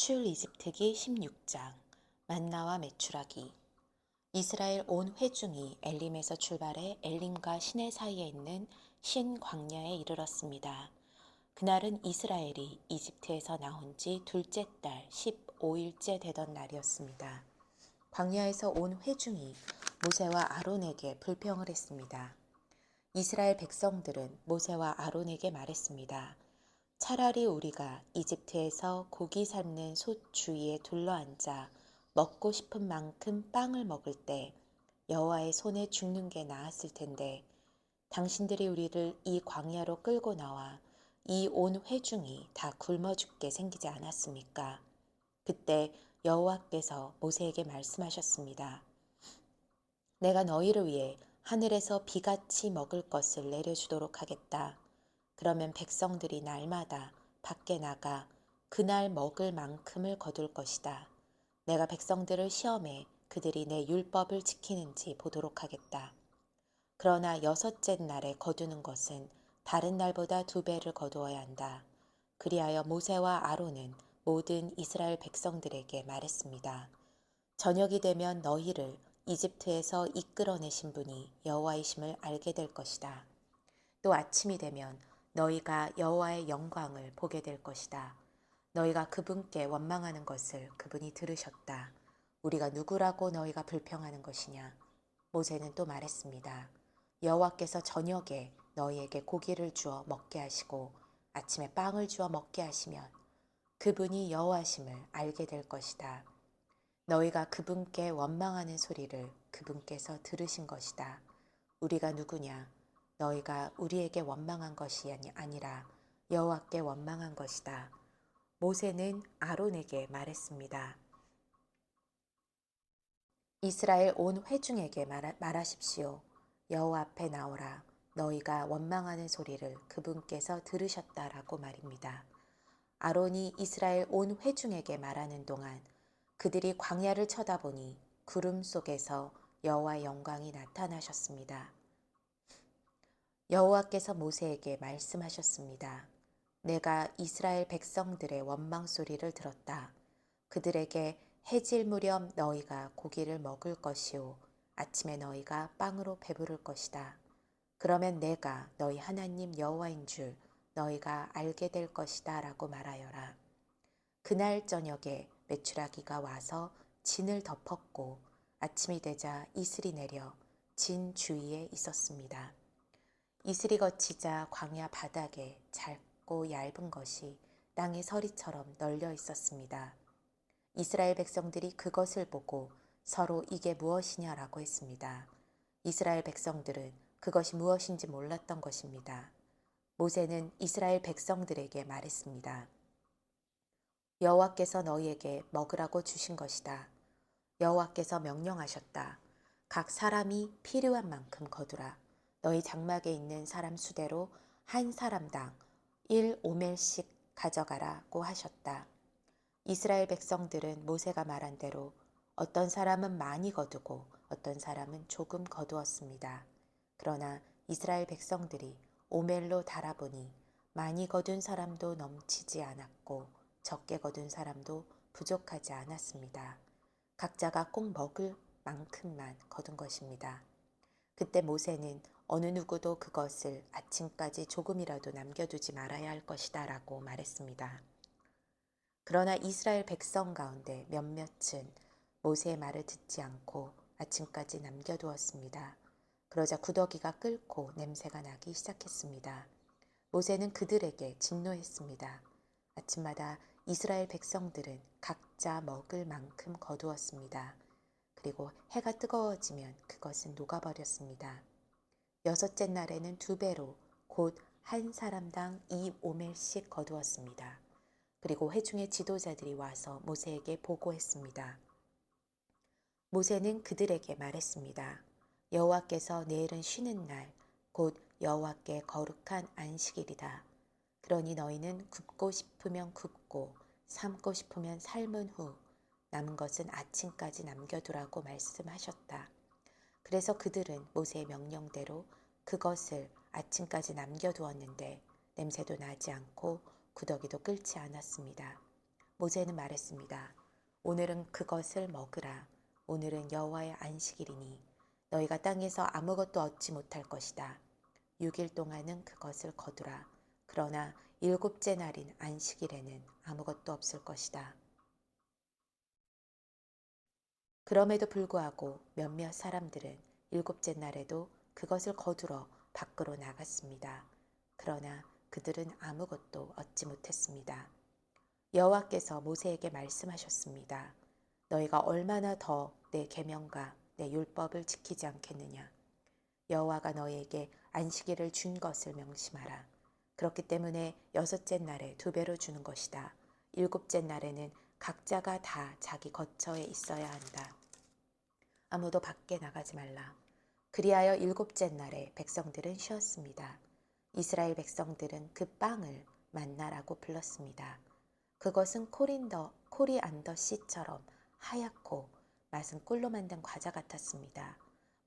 출이집트기 16장 만나와 메추라기. 이스라엘 온 회중이 엘림에서 출발해 엘림과 시내 사이에 있는 신 광야에 이르렀습니다. 그날은 이스라엘이 이집트에서 나온 지 둘째 달 15일째 되던 날이었습니다. 광야에서 온 회중이 모세와 아론에게 불평을 했습니다. 이스라엘 백성들은 모세와 아론에게 말했습니다. 차라리 우리가 이집트에서 고기 삶는 솥 주위에 둘러앉아 먹고 싶은 만큼 빵을 먹을 때 여호와의 손에 죽는 게 나았을 텐데 당신들이 우리를 이 광야로 끌고 나와 이 온 회중이 다 굶어 죽게 생기지 않았습니까? 그때 여호와께서 모세에게 말씀하셨습니다. 내가 너희를 위해 하늘에서 비같이 먹을 것을 내려주도록 하겠다. 그러면 백성들이 날마다 밖에 나가 그날 먹을 만큼을 거둘 것이다. 내가 백성들을 시험해 그들이 내 율법을 지키는지 보도록 하겠다. 그러나 여섯째 날에 거두는 것은 다른 날보다 2배를 거두어야 한다. 그리하여 모세와 아론은 모든 이스라엘 백성들에게 말했습니다. 저녁이 되면 너희를 이집트에서 이끌어내신 분이 여호와이심을 알게 될 것이다. 또 아침이 되면 너희가 여호와의 영광을 보게 될 것이다. 너희가 그분께 원망하는 것을 그분이 들으셨다. 우리가 누구라고 너희가 불평하는 것이냐? 모세는 또 말했습니다. 여호와께서 저녁에 너희에게 고기를 주어 먹게 하시고 아침에 빵을 주어 먹게 하시면 그분이 여호와심을 알게 될 것이다. 너희가 그분께 원망하는 소리를 그분께서 들으신 것이다. 우리가 누구냐? 너희가 우리에게 원망한 것이 아니라 여호와께 원망한 것이다. 모세는 아론에게 말했습니다. 이스라엘 온 회중에게 말하십시오. 여호와 앞에 나오라. 너희가 원망하는 소리를 그분께서 들으셨다라고 말입니다. 아론이 이스라엘 온 회중에게 말하는 동안 그들이 광야를 쳐다보니 구름 속에서 여호와의 영광이 나타나셨습니다. 여호와께서 모세에게 말씀하셨습니다. 내가 이스라엘 백성들의 원망 소리를 들었다. 그들에게 해질 무렵 너희가 고기를 먹을 것이요 아침에 너희가 빵으로 배부를 것이다. 그러면 내가 너희 하나님 여호와인 줄 너희가 알게 될 것이다 라고 말하여라. 그날 저녁에 메추라기가 와서 진을 덮었고 아침이 되자 이슬이 내려 진 주위에 있었습니다. 이슬이 거치자 광야 바닥에 짧고 얇은 것이 땅의 서리처럼 널려 있었습니다. 이스라엘 백성들이 그것을 보고 서로 이게 무엇이냐라고 했습니다. 이스라엘 백성들은 그것이 무엇인지 몰랐던 것입니다. 모세는 이스라엘 백성들에게 말했습니다. 여호와께서 너희에게 먹으라고 주신 것이다. 여호와께서 명령하셨다. 각 사람이 필요한 만큼 거두라. 너희 장막에 있는 사람 수대로 한 사람당 1오멜씩 가져가라고 하셨다. 이스라엘 백성들은 모세가 말한 대로 어떤 사람은 많이 거두고 어떤 사람은 조금 거두었습니다. 그러나 이스라엘 백성들이 오멜로 달아보니 많이 거둔 사람도 넘치지 않았고 적게 거둔 사람도 부족하지 않았습니다. 각자가 꼭 먹을 만큼만 거둔 것입니다. 그때 모세는 어느 누구도 그것을 아침까지 조금이라도 남겨두지 말아야 할 것이다 라고 말했습니다. 그러나 이스라엘 백성 가운데 몇몇은 모세의 말을 듣지 않고 아침까지 남겨두었습니다. 그러자 구더기가 끓고 냄새가 나기 시작했습니다. 모세는 그들에게 진노했습니다. 아침마다 이스라엘 백성들은 각자 먹을 만큼 거두었습니다. 그리고 해가 뜨거워지면 그것은 녹아버렸습니다. 여섯째 날에는 2배로 곧 한 사람당 2오멜씩 거두었습니다. 그리고 회중의 지도자들이 와서 모세에게 보고했습니다. 모세는 그들에게 말했습니다. 여호와께서 내일은 쉬는 날, 곧 여호와께 거룩한 안식일이다. 그러니 너희는 굽고 싶으면 굽고 삶고 싶으면 삶은 후 남은 것은 아침까지 남겨두라고 말씀하셨다. 그래서 그들은 모세의 명령대로 그것을 아침까지 남겨두었는데 냄새도 나지 않고 구더기도 끓지 않았습니다. 모세는 말했습니다. 오늘은 그것을 먹으라. 오늘은 여호와의 안식일이니 너희가 땅에서 아무것도 얻지 못할 것이다. 6일 동안은 그것을 거두라. 그러나 일곱째 날인 안식일에는 아무것도 없을 것이다. 그럼에도 불구하고 몇몇 사람들은 일곱째 날에도 그것을 거두러 밖으로 나갔습니다. 그러나 그들은 아무것도 얻지 못했습니다. 여호와께서 모세에게 말씀하셨습니다. 너희가 얼마나 더 내 계명과 내 율법을 지키지 않겠느냐. 여호와가 너희에게 안식일을 준 것을 명심하라. 그렇기 때문에 여섯째 날에 2배로 주는 것이다. 일곱째 날에는 각자가 다 자기 거처에 있어야 한다. 아무도 밖에 나가지 말라. 그리하여 일곱째 날에 백성들은 쉬었습니다. 이스라엘 백성들은 그 빵을 만나라고 불렀습니다. 그것은 코리안더 씨처럼 하얗고 맛은 꿀로 만든 과자 같았습니다.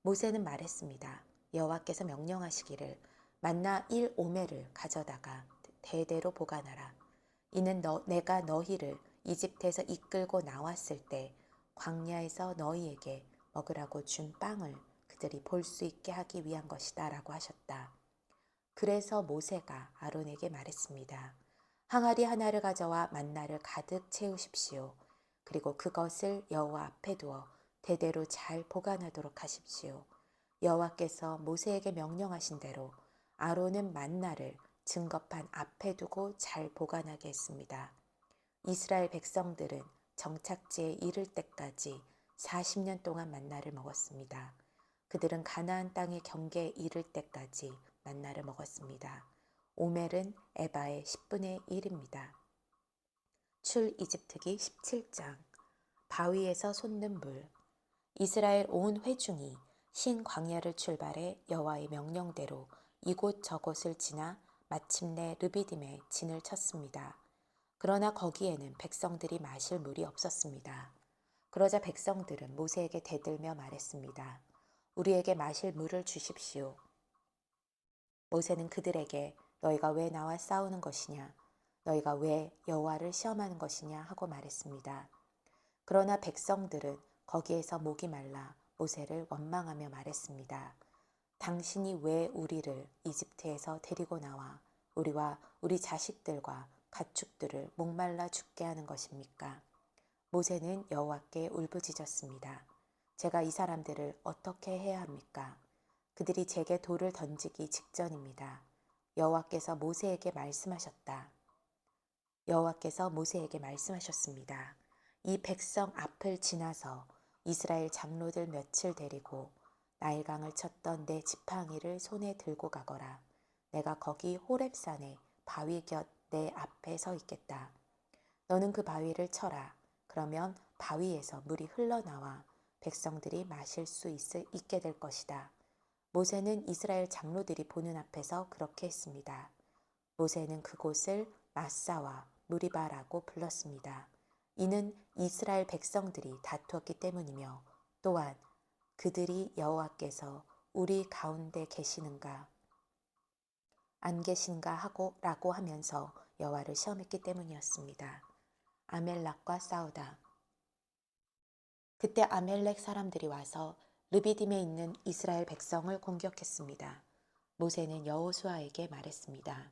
모세는 말했습니다. 여호와께서 명령하시기를 만나 1오멜을 가져다가 대대로 보관하라. 이는 내가 너희를 이집트에서 이끌고 나왔을 때 광야에서 너희에게 먹으라고 준 빵을 그들이 볼 수 있게 하기 위한 것이다 라고 하셨다. 그래서 모세가 아론에게 말했습니다. 항아리 하나를 가져와 만나를 가득 채우십시오. 그리고 그것을 여호와 앞에 두어 대대로 잘 보관하도록 하십시오. 여호와께서 모세에게 명령하신 대로 아론은 만나를 증거판 앞에 두고 잘 보관하게 했습니다. 이스라엘 백성들은 정착지에 이를 때까지 40년 동안 만나를 먹었습니다. 그들은 가나안 땅의 경계에 이를 때까지 만나를 먹었습니다. 오멜은 에바의 10분의 1입니다. 출 이집트기 17장 바위에서 솟는 물. 이스라엘 온 회중이 신 광야를 출발해 여호와의 명령대로 이곳 저곳을 지나 마침내 르비딤에 진을 쳤습니다. 그러나 거기에는 백성들이 마실 물이 없었습니다. 그러자 백성들은 모세에게 대들며 말했습니다. 우리에게 마실 물을 주십시오. 모세는 그들에게 너희가 왜 나와 싸우는 것이냐? 너희가 왜 여호와를 시험하는 것이냐? 하고 말했습니다. 그러나 백성들은 거기에서 목이 말라 모세를 원망하며 말했습니다. 당신이 왜 우리를 이집트에서 데리고 나와 우리와 우리 자식들과 가축들을 목말라 죽게 하는 것입니까? 모세는 여호와께 울부짖었습니다. 제가 이 사람들을 어떻게 해야 합니까? 그들이 제게 돌을 던지기 직전입니다. 여호와께서 모세에게 말씀하셨다. 여호와께서 모세에게 말씀하셨습니다. 이 백성 앞을 지나서 이스라엘 장로들 몇을 데리고 나일강을 쳤던 내 지팡이를 손에 들고 가거라. 내가 거기 호렙산의 바위 곁 내 앞에 서 있겠다. 너는 그 바위를 쳐라. 그러면 바위에서 물이 흘러나와 백성들이 마실 수 있게 될 것이다. 모세는 이스라엘 장로들이 보는 앞에서 그렇게 했습니다. 모세는 그곳을 마사와 무리바라고 불렀습니다. 이는 이스라엘 백성들이 다투었기 때문이며 또한 그들이 여호와께서 우리 가운데 계시는가 안 계신가 라고 하면서 여호와를 시험했기 때문이었습니다. 아멜렉과 싸우다. 그때 아멜렉 사람들이 와서 르비딤에 있는 이스라엘 백성을 공격했습니다. 모세는 여호수아에게 말했습니다.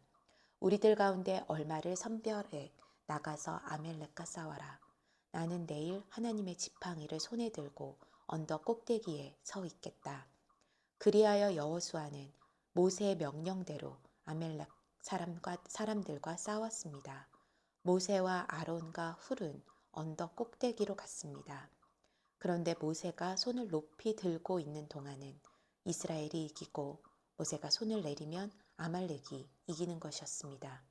우리들 가운데 얼마를 선별해 나가서 아멜렉과 싸워라. 나는 내일 하나님의 지팡이를 손에 들고 언덕 꼭대기에 서 있겠다. 그리하여 여호수아는 모세의 명령대로 아멜렉 사람들과 싸웠습니다. 모세와 아론과 훌은 언덕 꼭대기로 갔습니다. 그런데 모세가 손을 높이 들고 있는 동안은 이스라엘이 이기고 모세가 손을 내리면 아말렉이 이기는 것이었습니다.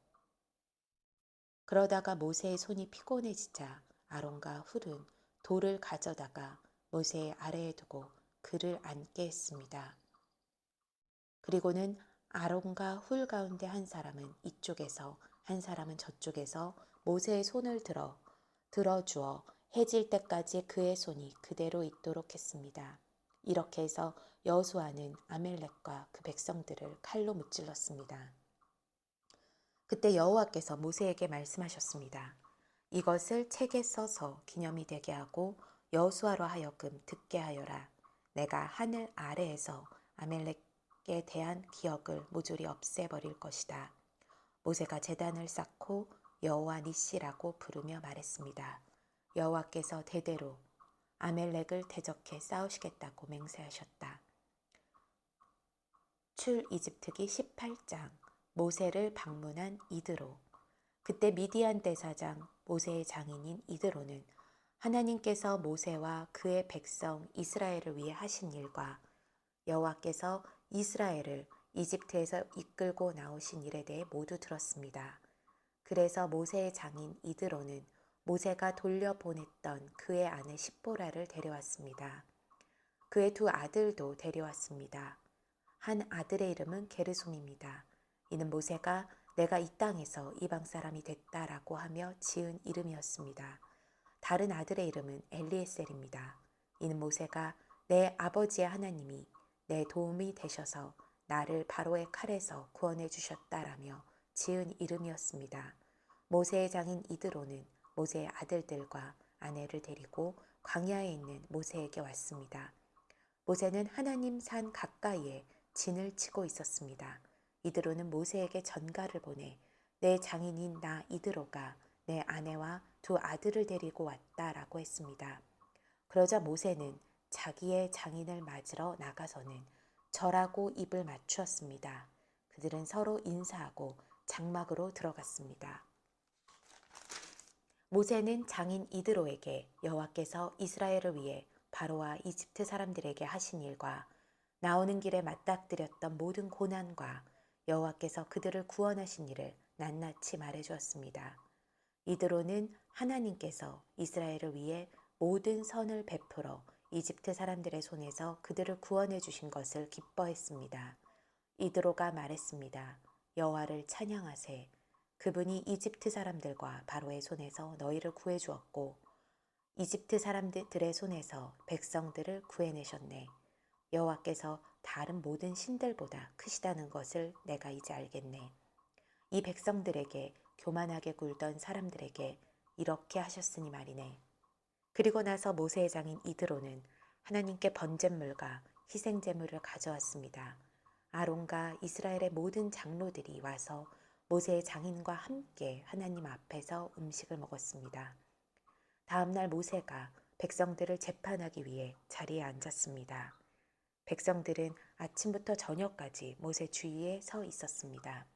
그러다가 모세의 손이 피곤해지자 아론과 훌은 돌을 가져다가 모세의 아래에 두고 그를 앉게 했습니다. 그리고는 아론과 훌 가운데 한 사람은 이쪽에서 한 사람은 저쪽에서 모세의 손을 들어주어 해질 때까지 그의 손이 그대로 있도록 했습니다. 이렇게 해서 여호수아는 아멜렉과 그 백성들을 칼로 무찔렀습니다. 그때 여호와께서 모세에게 말씀하셨습니다. 이것을 책에 써서 기념이 되게 하고 여호수아로 하여금 듣게 하여라. 내가 하늘 아래에서 아멜렉에 대한 기억을 모조리 없애버릴 것이다. 모세가 제단을 쌓고 여호와 니시라고 부르며 말했습니다. 여호와께서 대대로 아멜렉을 대적해 싸우시겠다고 맹세하셨다. 출이집트기 18장. 모세를 방문한 이드로. 그때 미디안 대사장 모세의 장인인 이드로는 하나님께서 모세와 그의 백성 이스라엘을 위해 하신 일과 여호와께서 이스라엘을 이집트에서 이끌고 나오신 일에 대해 모두 들었습니다. 그래서 모세의 장인 이드로는 모세가 돌려보냈던 그의 아내 십보라를 데려왔습니다. 그의 두 아들도 데려왔습니다. 한 아들의 이름은 게르솜입니다. 이는 모세가 내가 이 땅에서 이방 사람이 됐다라고 하며 지은 이름이었습니다. 다른 아들의 이름은 엘리에셀입니다. 이는 모세가 내 아버지의 하나님이 내 도움이 되셔서 나를 바로의 칼에서 구원해 주셨다라며 지은 이름이었습니다. 모세의 장인 이드로는 모세의 아들들과 아내를 데리고 광야에 있는 모세에게 왔습니다. 모세는 하나님 산 가까이에 진을 치고 있었습니다. 이드로는 모세에게 전가를 보내 내 장인인 나 이드로가 내 아내와 두 아들을 데리고 왔다라고 했습니다. 그러자 모세는 자기의 장인을 맞으러 나가서는 절하고 입을 맞추었습니다. 그들은 서로 인사하고 장막으로 들어갔습니다. 모세는 장인 이드로에게 여호와께서 이스라엘을 위해 바로와 이집트 사람들에게 하신 일과 나오는 길에 맞닥뜨렸던 모든 고난과 여호와께서 그들을 구원하신 일을 낱낱이 말해주었습니다. 이드로는 하나님께서 이스라엘을 위해 모든 선을 베풀어 이집트 사람들의 손에서 그들을 구원해 주신 것을 기뻐했습니다. 이드로가 말했습니다. 여호와를 찬양하세. 그분이 이집트 사람들과 바로의 손에서 너희를 구해 주었고 이집트 사람들의 손에서 백성들을 구해내셨네. 여호와께서 다른 모든 신들보다 크시다는 것을 내가 이제 알겠네. 이 백성들에게 교만하게 굴던 사람들에게 이렇게 하셨으니 말이네. 그리고 나서 모세의 장인 이드로는 하나님께 번제물과 희생제물을 가져왔습니다. 아론과 이스라엘의 모든 장로들이 와서 모세의 장인과 함께 하나님 앞에서 음식을 먹었습니다. 다음날 모세가 백성들을 재판하기 위해 자리에 앉았습니다. 백성들은 아침부터 저녁까지 모세 주위에 서 있었습니다.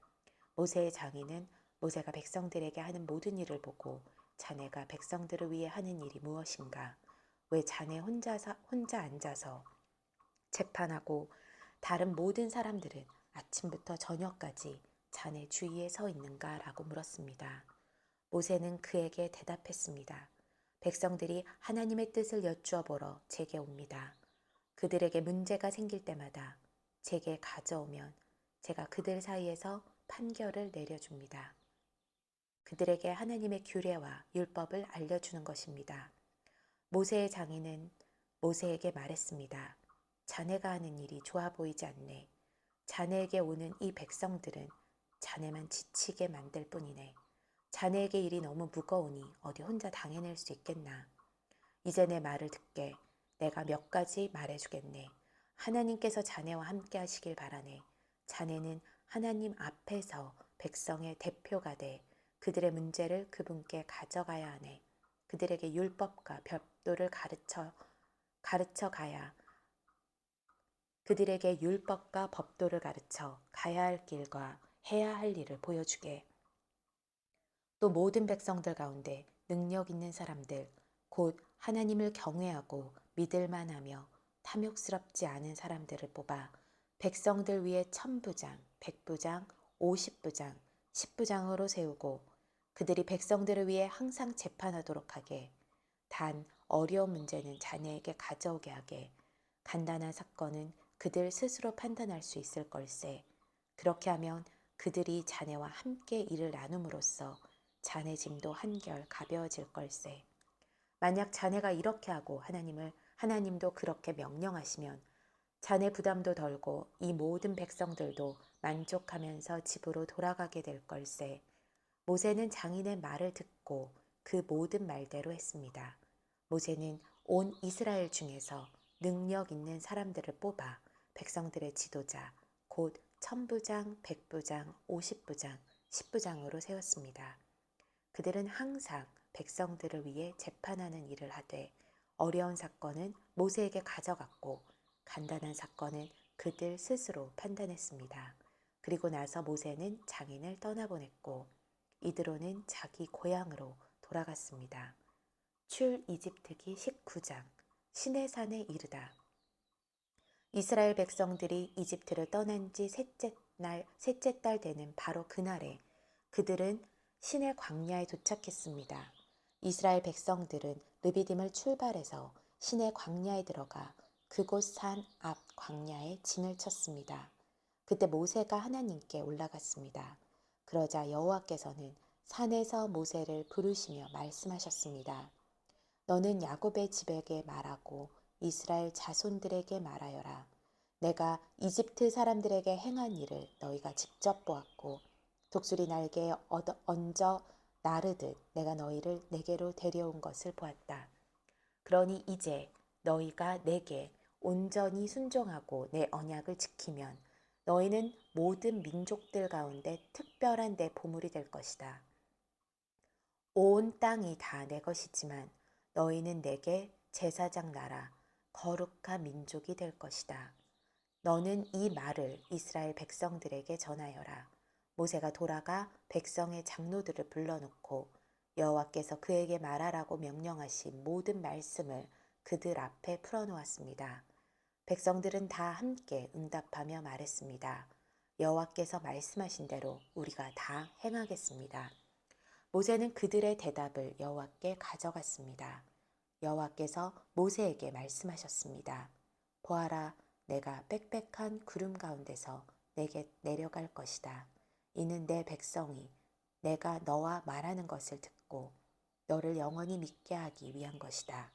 모세의 장인은 모세가 백성들에게 하는 모든 일을 보고 자네가 백성들을 위해 하는 일이 무엇인가? 왜 자네 혼자 앉아서 재판하고 다른 모든 사람들은 아침부터 저녁까지 자네 주위에 서 있는가? 라고 물었습니다. 모세는 그에게 대답했습니다. 백성들이 하나님의 뜻을 여쭈어 보러 제게 옵니다. 그들에게 문제가 생길 때마다 제게 가져오면 제가 그들 사이에서 판결을 내려줍니다. 그들에게 하나님의 규례와 율법을 알려주는 것입니다. 모세의 장인은 모세에게 말했습니다. 자네가 하는 일이 좋아 보이지 않네. 자네에게 오는 이 백성들은 자네만 지치게 만들 뿐이네. 자네에게 일이 너무 무거우니 어디 혼자 당해낼 수 있겠나. 이제 내 말을 듣게. 내가 몇 가지 말해주겠네. 하나님께서 자네와 함께 하시길 바라네. 자네는 하나님 앞에서 백성의 대표가 돼 그들의 문제를 그분께 가져가야 하네. 그들에게 율법과 법도를 가르쳐 가야 그들에게 율법과 법도를 가르쳐 가야 할 길과 해야 할 일을 보여주게. 또 모든 백성들 가운데 능력 있는 사람들, 곧 하나님을 경외하고 믿을만하며 탐욕스럽지 않은 사람들을 뽑아 백성들 위에 1000부장, 100부장, 50부장, 10부장으로 세우고 그들이 백성들을 위해 항상 재판하도록 하게. 단 어려운 문제는 자네에게 가져오게 하게. 간단한 사건은 그들 스스로 판단할 수 있을 걸세. 그렇게 하면 그들이 자네와 함께 일을 나눔으로써 자네 짐도 한결 가벼워질 걸세. 만약 자네가 이렇게 하고 하나님도 그렇게 명령하시면 자네 부담도 덜고 이 모든 백성들도 만족하면서 집으로 돌아가게 될 걸세. 모세는 장인의 말을 듣고 그 모든 말대로 했습니다. 모세는 온 이스라엘 중에서 능력 있는 사람들을 뽑아 백성들의 지도자, 곧 천부장, 백부장, 오십부장, 십부장으로 세웠습니다. 그들은 항상 백성들을 위해 재판하는 일을 하되 어려운 사건은 모세에게 가져갔고 간단한 사건은 그들 스스로 판단했습니다. 그리고 나서 모세는 장인을 떠나보냈고 이드로는 자기 고향으로 돌아갔습니다. 출 이집트기 19장 시내산에 이르다. 이스라엘 백성들이 이집트를 떠난 지 셋째 달 되는 바로 그날에 그들은 시내 광야에 도착했습니다. 이스라엘 백성들은 르비딤을 출발해서 시내 광야에 들어가 그곳 산 앞 광야에 진을 쳤습니다. 그때 모세가 하나님께 올라갔습니다. 그러자 여호와께서는 산에서 모세를 부르시며 말씀하셨습니다. 너는 야곱의 집에게 말하고 이스라엘 자손들에게 말하여라. 내가 이집트 사람들에게 행한 일을 너희가 직접 보았고 독수리 날개에 얹어 나르듯 내가 너희를 내게로 데려온 것을 보았다. 그러니 이제 너희가 내게 온전히 순종하고 내 언약을 지키면 너희는 모든 민족들 가운데 특별한 내 보물이 될 것이다. 온 땅이 다 내 것이지만 너희는 내게 제사장 나라, 거룩한 민족이 될 것이다. 너는 이 말을 이스라엘 백성들에게 전하여라. 모세가 돌아가 백성의 장로들을 불러놓고 여호와께서 그에게 말하라고 명령하신 모든 말씀을 그들 앞에 풀어놓았습니다. 백성들은 다 함께 응답하며 말했습니다. 여호와께서 말씀하신 대로 우리가 다 행하겠습니다. 모세는 그들의 대답을 여호와께 가져갔습니다. 여호와께서 모세에게 말씀하셨습니다. 보아라, 내가 빽빽한 구름 가운데서 내게 내려갈 것이다. 이는 내 백성이 내가 너와 말하는 것을 듣고 너를 영원히 믿게 하기 위한 것이다.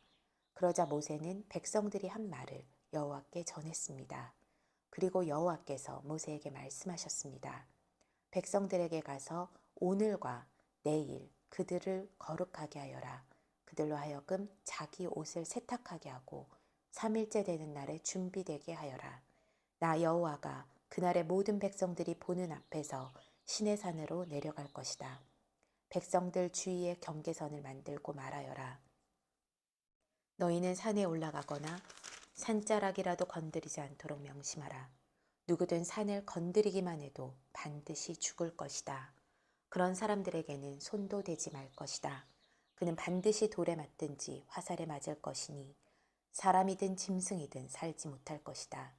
그러자 모세는 백성들이 한 말을 여호와께 전했습니다. 그리고 여호와께서 모세에게 말씀하셨습니다. 백성들에게 가서 오늘과 내일 그들을 거룩하게 하여라. 그들로 하여금 자기 옷을 세탁하게 하고 3일째 되는 날에 준비되게 하여라. 나 여호와가 그날의 모든 백성들이 보는 앞에서 시내산으로 내려갈 것이다. 백성들 주위에 경계선을 만들고 말하여라. 너희는 산에 올라가거나 산자락이라도 건드리지 않도록 명심하라. 누구든 산을 건드리기만 해도 반드시 죽을 것이다. 그런 사람들에게는 손도 대지 말 것이다. 그는 반드시 돌에 맞든지 화살에 맞을 것이니 사람이든 짐승이든 살지 못할 것이다.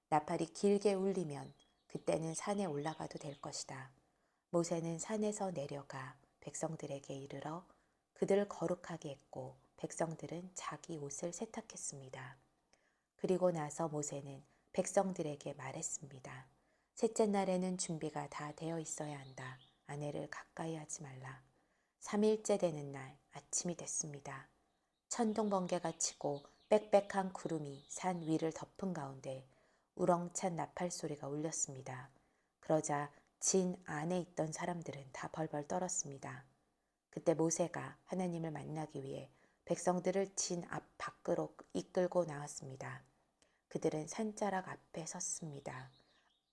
나팔이 길게 울리면 그때는 산에 올라가도 될 것이다. 모세는 산에서 내려가 백성들에게 이르러 그들을 거룩하게 했고 백성들은 자기 옷을 세탁했습니다. 그리고 나서 모세는 백성들에게 말했습니다. 셋째 날에는 준비가 다 되어 있어야 한다. 아내를 가까이 하지 말라. 3일째 되는 날 아침이 됐습니다. 천둥 번개가 치고 빽빽한 구름이 산 위를 덮은 가운데 우렁찬 나팔 소리가 울렸습니다. 그러자 진 안에 있던 사람들은 다 벌벌 떨었습니다. 그때 모세가 하나님을 만나기 위해 백성들을 진 앞 밖으로 이끌고 나왔습니다. 그들은 산자락 앞에 섰습니다.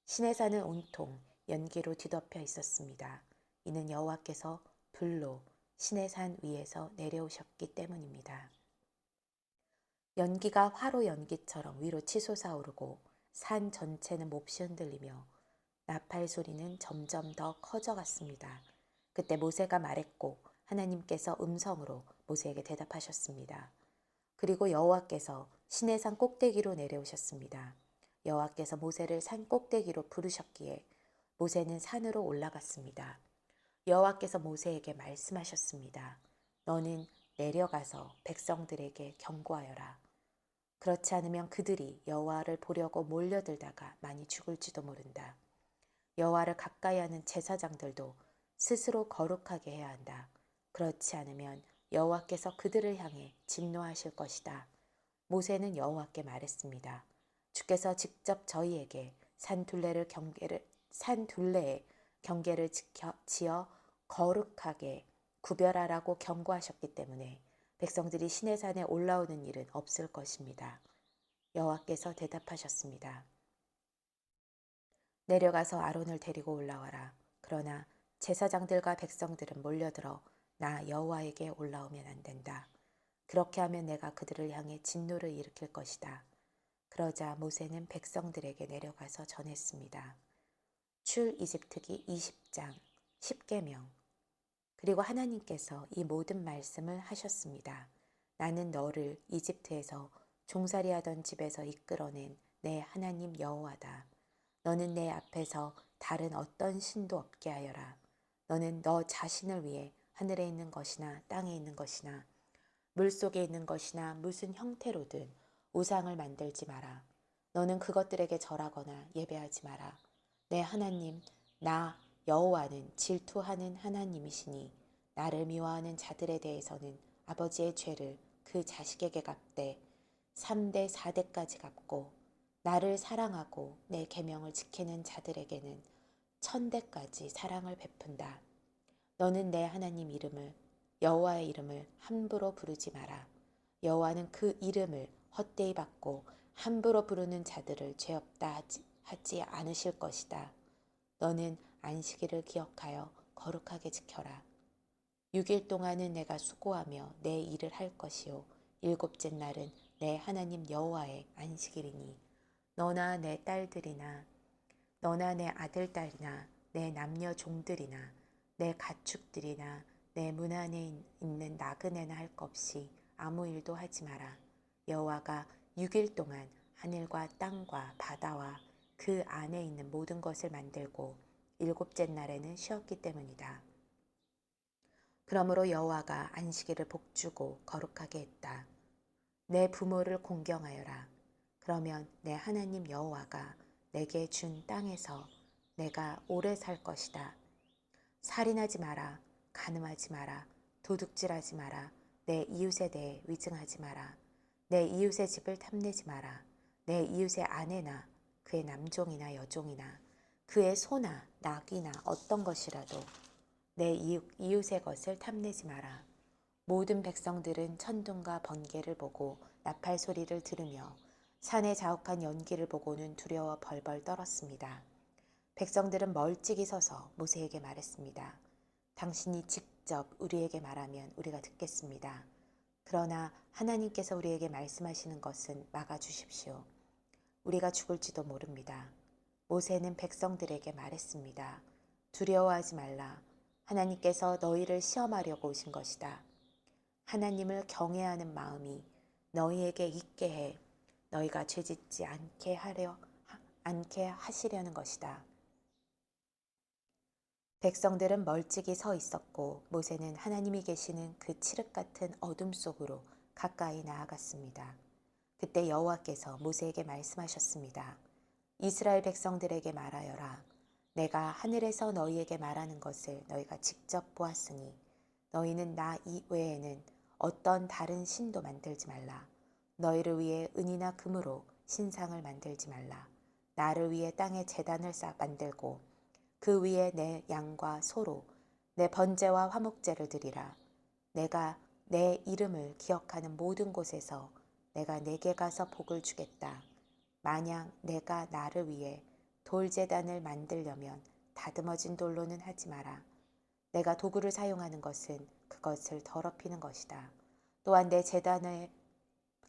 시내산은 온통 연기로 뒤덮여 있었습니다. 이는 여호와께서 불로 시내산 위에서 내려오셨기 때문입니다. 연기가 화로 연기처럼 위로 치솟아 오르고 산 전체는 몹시 흔들리며 나팔 소리는 점점 더 커져갔습니다. 그때 모세가 말했고 하나님께서 음성으로 모세에게 대답하셨습니다. 그리고 여호와께서 시내산 꼭대기로 내려오셨습니다. 여호와께서 모세를 산 꼭대기로 부르셨기에 모세는 산으로 올라갔습니다. 여호와께서 모세에게 말씀하셨습니다. 너는 내려가서 백성들에게 경고하여라. 그렇지 않으면 그들이 여호와를 보려고 몰려들다가 많이 죽을지도 모른다. 여호와를 가까이 하는 제사장들도 스스로 거룩하게 해야 한다. 그렇지 않으면 여호와께서 그들을 향해 진노하실 것이다. 모세는 여호와께 말했습니다. 주께서 직접 저희에게 산 둘레에 경계를 지어 거룩하게 구별하라고 경고하셨기 때문에 백성들이 시내산에 올라오는 일은 없을 것입니다. 여호와께서 대답하셨습니다. 내려가서 아론을 데리고 올라와라. 그러나 제사장들과 백성들은 몰려들어 나 여호와에게 올라오면 안 된다. 그렇게 하면 내가 그들을 향해 진노를 일으킬 것이다. 그러자 모세는 백성들에게 내려가서 전했습니다. 출 이집트기 20장 10계명. 그리고 하나님께서 이 모든 말씀을 하셨습니다. 나는 너를 이집트에서 종살이하던 집에서 이끌어낸 내 하나님 여호와다. 너는 내 앞에서 다른 어떤 신도 없게 하여라. 너는 너 자신을 위해 하늘에 있는 것이나 땅에 있는 것이나 물속에 있는 것이나 무슨 형태로든 우상을 만들지 마라. 너는 그것들에게 절하거나 예배하지 마라. 내 하나님 나 여호와는 질투하는 하나님이시니 나를 미워하는 자들에 대해서는 아버지의 죄를 그 자식에게 갚되 3대 4대까지 갚고 나를 사랑하고 내 계명을 지키는 자들에게는 1000대까지 사랑을 베푼다. 너는 내 하나님 이름을 여호와의 이름을 함부로 부르지 마라. 여호와는 그 이름을 헛되이 받고 함부로 부르는 자들을 죄 없다 하지 않으실 것이다. 너는 안식일을 기억하여 거룩하게 지켜라. 6일 동안은 내가 수고하며 내 일을 할 것이요 일곱째 날은 내 하나님 여호와의 안식일이니 너나 내 딸들이나 너나 내 아들딸이나 내 남녀 종들이나 내 가축들이나 내 문 안에 있는 나그네나 할 것 없이 아무 일도 하지 마라. 여호와가 6일 동안 하늘과 땅과 바다와 그 안에 있는 모든 것을 만들고 일곱째 날에는 쉬었기 때문이다. 그러므로 여호와가 안식일을 복주고 거룩하게 했다. 내 부모를 공경하여라. 그러면 내 하나님 여호와가 내게 준 땅에서 내가 오래 살 것이다. 살인하지 마라. 간음하지 마라. 도둑질하지 마라. 내 이웃에 대해 위증하지 마라. 내 이웃의 집을 탐내지 마라. 내 이웃의 아내나 그의 남종이나 여종이나 그의 소나 낙이나 어떤 것이라도 내 이웃의 것을 탐내지 마라. 모든 백성들은 천둥과 번개를 보고 나팔 소리를 들으며 산의 자욱한 연기를 보고는 두려워 벌벌 떨었습니다. 백성들은 멀찍이 서서 모세에게 말했습니다. 당신이 직접 우리에게 말하면 우리가 듣겠습니다. 그러나 하나님께서 우리에게 말씀하시는 것은 막아주십시오. 우리가 죽을지도 모릅니다. 모세는 백성들에게 말했습니다. 두려워하지 말라. 하나님께서 너희를 시험하려고 오신 것이다. 하나님을 경외하는 마음이 너희에게 있게 해 너희가 죄짓지 않게 하시려는 것이다. 백성들은 멀찍이 서 있었고 모세는 하나님이 계시는 그 칠흑 같은 어둠 속으로 가까이 나아갔습니다. 그때 여호와께서 모세에게 말씀하셨습니다. 이스라엘 백성들에게 말하여라. 내가 하늘에서 너희에게 말하는 것을 너희가 직접 보았으니 너희는 나 이외에는 어떤 다른 신도 만들지 말라. 너희를 위해 은이나 금으로 신상을 만들지 말라. 나를 위해 땅에 제단을 만들고 그 위에 내 양과 소로 내 번제와 화목제를 드리라. 내가 내 이름을 기억하는 모든 곳에서 내가 내게 가서 복을 주겠다. 만약 내가 나를 위해 돌제단을 만들려면 다듬어진 돌로는 하지 마라. 내가 도구를 사용하는 것은 그것을 더럽히는 것이다. 또한 내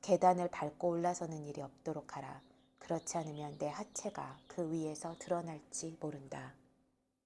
계단을 밟고 올라서는 일이 없도록 하라. 그렇지 않으면 내 하체가 그 위에서 드러날지 모른다.